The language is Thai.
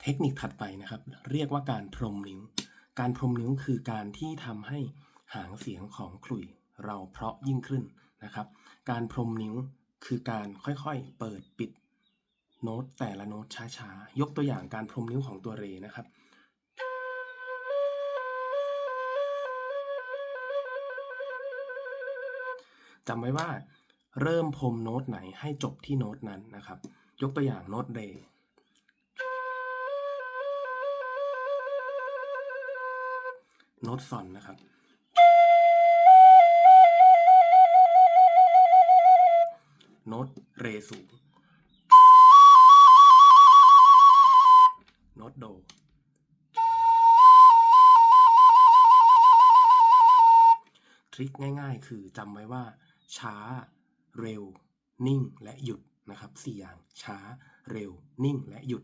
เทคนิคถัดไปนะครับเรียกว่าการพรมนิ้วการพรมนิ้วคือการที่ทำให้หางเสียงของขลุ่ยเราเพราะยิ่งขึ้นนะครับการพรมนิ้วคือการค่อยๆเปิดปิดโน้ตแต่ละโน้ตช้าๆยกตัวอย่างการพรมนิ้วของตัวเรนะครับจำไว้ว่าเริ่มพรมโน้ตไหนให้จบที่โน้ตนั้นนะครับยกตัวอย่างโน้ตเรโน้ตซอนนะครับโน้ตเรสูงโน้ตโดทริคง่ายๆคือจำไว้ว่าช้าเร็วนิ่งและหยุดนะครับ4อย่างช้าเร็วนิ่งและหยุด